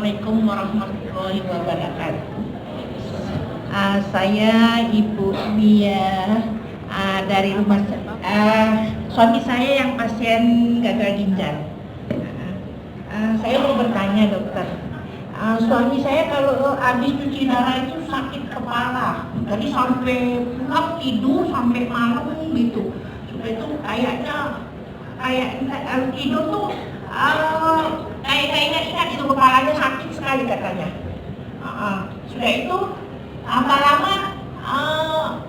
Assalamualaikum warahmatullahi wabarakatuh. Saya Ibu Mia dari rumah suami saya yang pasien gagal ginjal. Saya mau bertanya dokter, suami saya kalau habis cuci darah itu sakit kepala, jadi sampai pulang tidur sampai malam gitu. Supaya itu kayaknya tidur tuh kayak ingat itu kepalanya sakit sekali katanya. Sudah itu lama-lama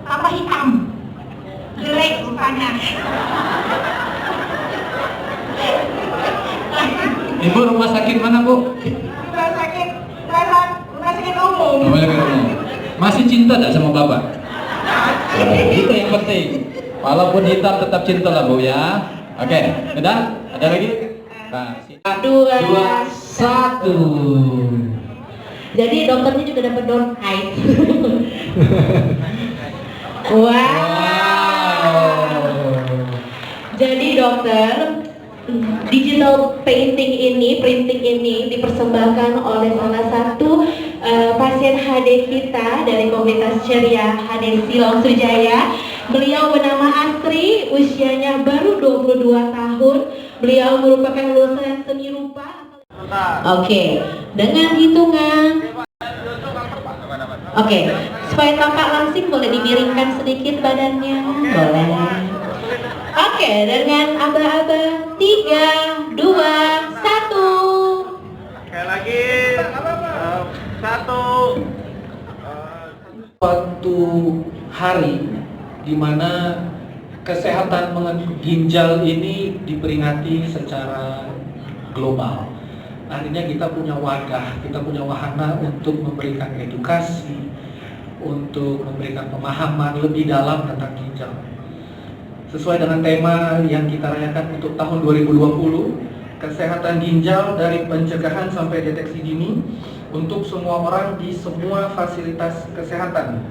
tambah hitam, jelek rupanya. Ibu rumah sakit mana, Bu? Rumah sakit umum. Masih cinta tak sama Bapak? Itu yang penting. Walaupun hitam tetap cinta lah, Bu ya. Oke, udah? Ada lagi? Nah, 2, 1. Jadi dokternya juga dapat door height. Wow. Jadi dokter, digital printing ini dipersembahkan oleh salah satu pasien HD kita dari komunitas ceria HD Silong Sujaya. Beliau bernama Astri, usianya baru 22 tahun. Beliau merupakan lulusan seni rupa. Oke, dengan hitungan. Oke, supaya tampak langsing boleh dimiringkan sedikit badannya. Boleh. Oke, dengan aba-aba 3, 2, 1. Sekali lagi. 1. suatu hari di mana kesehatan ginjal ini diperingati secara global. Artinya kita punya wadah, kita punya wahana untuk memberikan edukasi, untuk memberikan pemahaman lebih dalam tentang ginjal. Sesuai dengan tema yang kita rayakan untuk tahun 2020, kesehatan ginjal dari pencegahan sampai deteksi dini untuk semua orang di semua fasilitas kesehatan.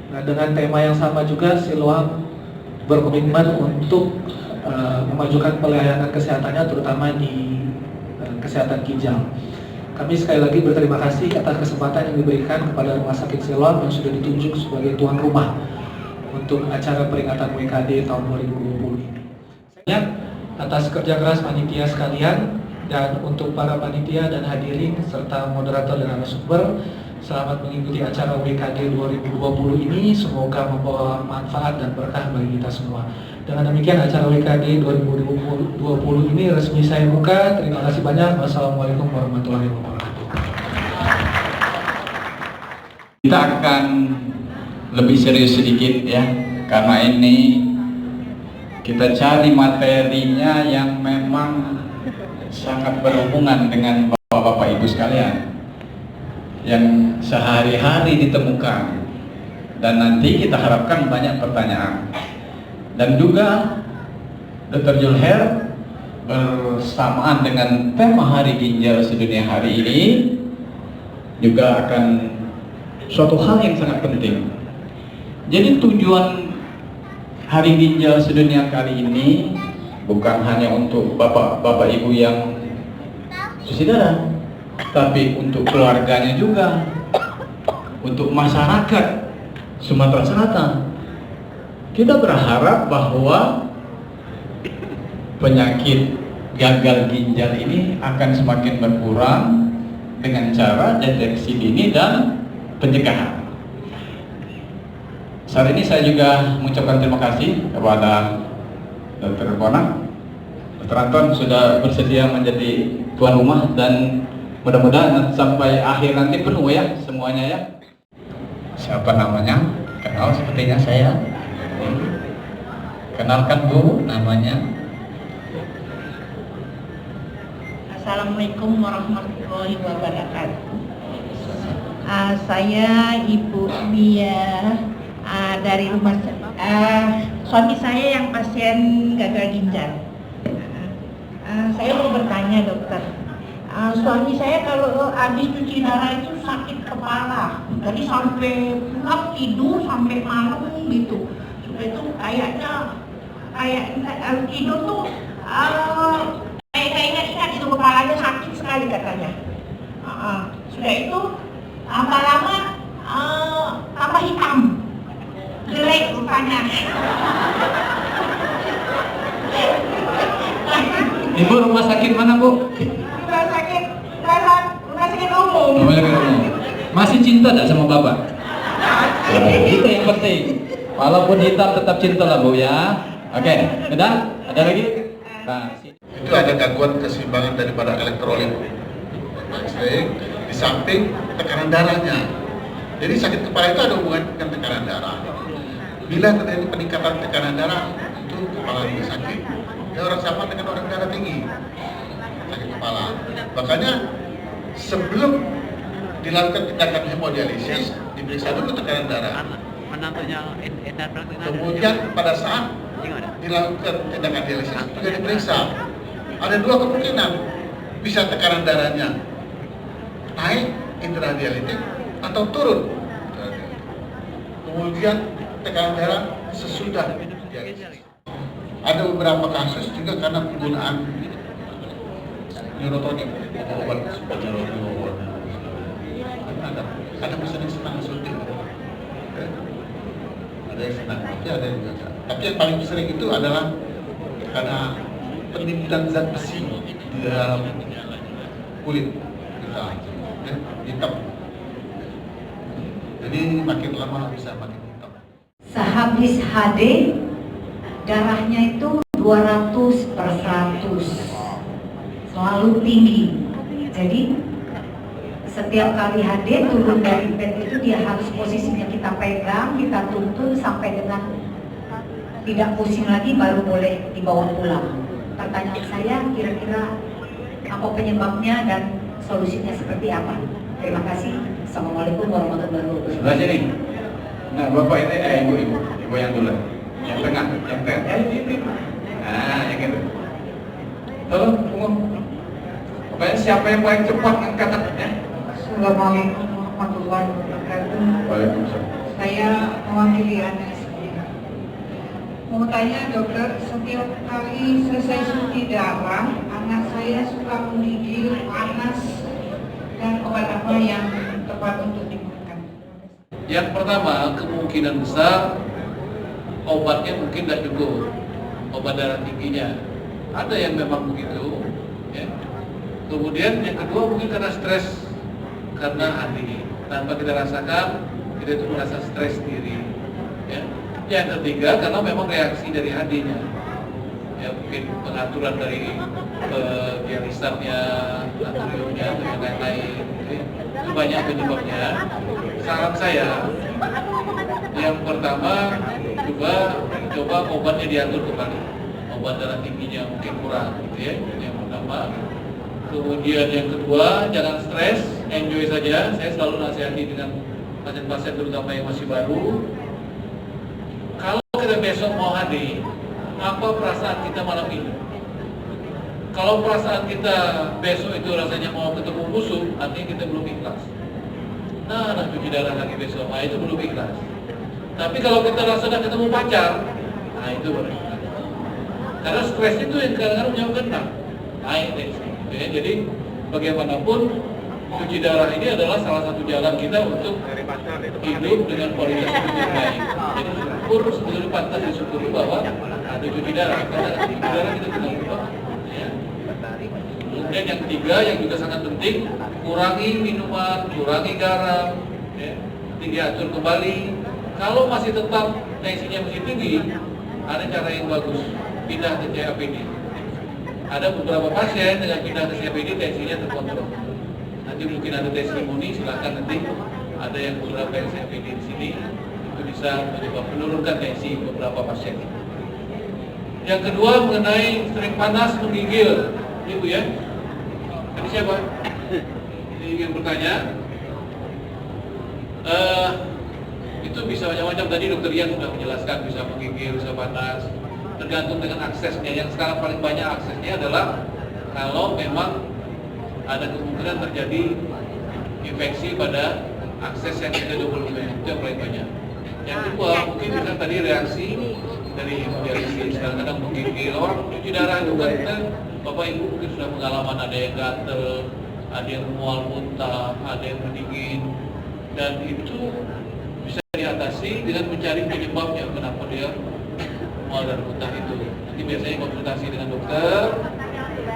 Nah, dengan tema yang sama juga Siloam berkomitmen untuk memajukan pelayanan kesehatannya terutama di kesehatan ginjal. Kami sekali lagi berterima kasih atas kesempatan yang diberikan kepada Rumah Sakit Siloam yang sudah ditunjuk sebagai tuan rumah untuk acara peringatan WKD tahun 2020 ini. Saya atas kerja keras panitia sekalian dan untuk para panitia dan hadirin serta moderator dan narasumber, selamat mengikuti acara WKD 2020 ini. Semoga membawa manfaat dan berkah bagi kita semua. Dengan demikian acara WKD 2020 ini resmi saya buka. Terima kasih banyak. Wassalamualaikum warahmatullahi wabarakatuh. Kita akan lebih serius sedikit ya, karena ini kita cari materinya yang memang sangat berhubungan dengan Bapak-Bapak Ibu sekalian yang sehari-hari ditemukan, dan nanti kita harapkan banyak pertanyaan. Dan juga Dr. Julher bersamaan dengan tema Hari Ginjal Sedunia hari ini juga akan suatu hal yang sangat penting. Jadi tujuan Hari Ginjal Sedunia kali ini bukan hanya untuk bapak-bapak ibu yang cuci darah, tapi untuk keluarganya juga, untuk masyarakat Sumatera Selatan. Kita berharap bahwa penyakit gagal ginjal ini akan semakin berkurang dengan cara deteksi dini dan pencegahan. Saat ini saya juga mengucapkan terima kasih kepada Dr. Bonang, Dr. Anton sudah bersedia menjadi tuan rumah, dan mudah-mudahan sampai akhir nanti penuh ya semuanya ya. Siapa namanya? Kenal sepertinya saya. Kenalkan Bu namanya. Assalamualaikum warahmatullahi wabarakatuh. Saya Ibu Mia dari rumah suami saya yang pasien gagal ginjal. Saya mau bertanya dokter, suami saya kalau habis cuci darah itu sakit kepala, jadi sampai pulang tidur sampai malam gitu. Supaya itu kayaknya tidur tuh kayak ingat itu kepalanya sakit sekali katanya. udah itu lama-lama tambah hitam, jelek rupanya. Ibu rumah sakit mana, Bu? Rumah sakit umum. Masih cinta tidak sama Bapak? Itu yang penting. Walaupun hitam tetap cinta lah, Bu ya. Oke, udah? Ada lagi? Nah, itu ada gangguan keseimbangan daripada elektrolit. Baik, di samping tekanan darahnya. Jadi sakit kepala itu ada hubungan dengan tekanan darah. Bila terjadi peningkatan tekanan darah, itu kepala lebih sakit. Ya, orang sama dengan orang darah tinggi, sakit kepala. Makanya sebelum dilakukan tindakan hemodialisis, diperiksa dulu tekanan darah. Kemudian pada saat dilakukan tindakan dialisis juga diperiksa. Ada dua kemungkinan, bisa tekanan darahnya naik intradialitik atau turun. Kemudian tekanan darah sesudah dialisis. Ada beberapa kasus juga karena penggunaan neurotonik, obat neurotonik. Ada pasien yang senang suntik. Ada yang senang, tapi ada yang juga. Tapi yang paling sering itu adalah karena penimbunan zat besi di dalam kulit kita, ya, hitam. Jadi makin lama bisa makin hitam. Sehabis HD darahnya itu 200/100, selalu tinggi. Jadi setiap kali HD turun dari bed itu dia harus posisinya kita pegang, kita tuntun sampai dengan tidak pusing lagi baru boleh dibawa pulang. Pertanyaan saya kira-kira apa penyebabnya dan solusinya seperti apa? Terima kasih. Assalamualaikum warahmatullahi wabarakatuh. sebelah sini. Nah, Bapak ini ibu yang dulu. Yang tengah, ini. Nah, yang itu. Tolong, tunggu. Pokoknya siapa yang paling cepat angkat tangannya? Assalamualaikum warahmatullahi wabarakatuh. Waalaikumsalam. Saya mewakili anak saya. Mau tanya dokter, setiap kali selesai cuci darah, anak saya suka menggigil, panas, dan obat apa yang tepat untuk digunakan? Yang pertama, kemungkinan besar obatnya mungkin tidak cukup, obat darah tingginya. Ada yang memang begitu, ya. Kemudian yang kedua mungkin karena stres, karena hati. Tanpa kita rasakan, kita itu merasa stres sendiri. Ya. Yang ketiga karena memang reaksi dari hadinya. Ya, mungkin pengaturan dari dialisarnya, natriumnya, dan lain-lain. Itu banyak penyebabnya. Saran saya, yang pertama coba obatnya diatur kembali. Obat darah tingginya mungkin kurang, gitu ya. Yang pertama. Kemudian yang kedua, jangan stres, enjoy saja. Saya selalu nasihati dengan pasien-pasien terutama yang masih baru. Kalau kita besok mau HD, apa perasaan kita malam ini? Kalau perasaan kita besok itu rasanya mau ketemu musuh, artinya kita belum ikhlas. Nah, cuci darah lagi besok, nah itu belum ikhlas. Tapi kalau kita rasakan ketemu pacar, nah itu baru ikhlas. Karena stres itu yang kadang-kadang menyebabkan naik tensi. Ya, jadi bagaimanapun cuci darah ini adalah salah satu jalan kita untuk hidup dengan kualitas hidup yang baik. Jadi syukur sebetulnya pantas disyukuri bahwa ada cuci darah, karena cuci darah kita tidak lupa. Ya. Kemudian yang ketiga yang juga sangat penting, kurangi minuman, kurangi garam, ya. Diatur kembali. Kalau masih tetap tensinya masih tinggi, ada cara yang bagus, pindah ke CAPD. Ada beberapa pasien dengan pindah ke CAPD tensinya terkontrol. Nanti mungkin ada testimoni, silakan nanti ada yang beberapa yang CAPD di sini itu bisa menurunkan tensi beberapa pasien. Yang kedua mengenai sering panas menggigil, itu ya. Tadi siapa? Ini yang bertanya. Itu bisa macam-macam, tadi dokter Ian sudah menjelaskan, bisa menggigil, bisa panas, tergantung dengan aksesnya. Yang sekarang paling banyak aksesnya adalah kalau memang ada kemungkinan terjadi infeksi pada akses yang kita dokumen, itu yang paling banyak. Yang kedua mungkin bisa tadi reaksi dari hemodialisis, kadang-kadang menggigil. Orang cuci darah itu kan kita, Bapak Ibu mungkin sudah pengalaman, ada yang gatel, ada yang mual muntah, ada yang mendingin, dan itu bisa diatasi dengan mencari penyebabnya kenapa dia mual dan muntah itu. Nanti biasanya konsultasi dengan dokter,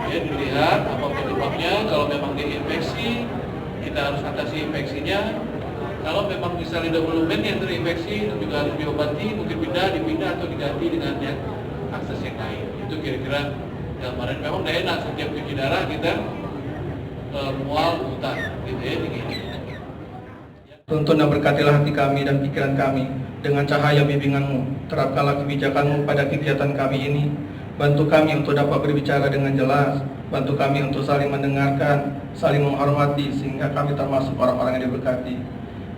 ya dilihat apa penyebabnya. Kalau memang dia infeksi, kita harus atasi infeksinya. Kalau memang misalnya development yang terinfeksi juga harus diobati, mungkin dipindah atau diganti dengan yang akses yang lain. Itu kira-kira gambaran. Memang tidak enak setiap cuci darah kita mual muntah, gitu ya, dingin. Tuntun dan berkatilah hati kami dan pikiran kami dengan cahaya bimbingan-Mu. Terapkanlah kebijakan-Mu pada kegiatan kami ini. Bantu kami untuk dapat berbicara dengan jelas. Bantu kami untuk saling mendengarkan, saling menghormati, sehingga kami termasuk orang-orang yang diberkati.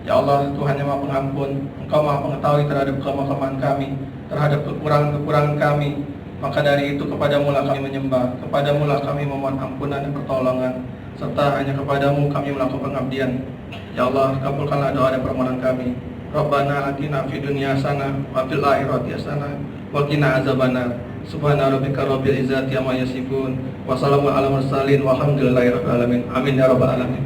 Ya Allah, Tuhan yang Maha Pengampun, Engkau Maha Mengetahui terhadap kelemahan kami, terhadap kekurangan-kekurangan kami. Maka dari itu kepadamu lah kami menyembah, kepadamu lah kami memohon ampunan dan pertolongan, serta hanya kepadamu kami melakukan pengabdian. Ya Allah, kabulkanlah doa dan permohonan kami. Rabbana atina fid dunya hasanah wa fil akhirati hasanah wa qina azabannar. Subhana rabbika rabbil izzati amma yasifun wa salamun alal mursalin walhamdulillahi rabbil alamin. Amin ya rabbal alamin.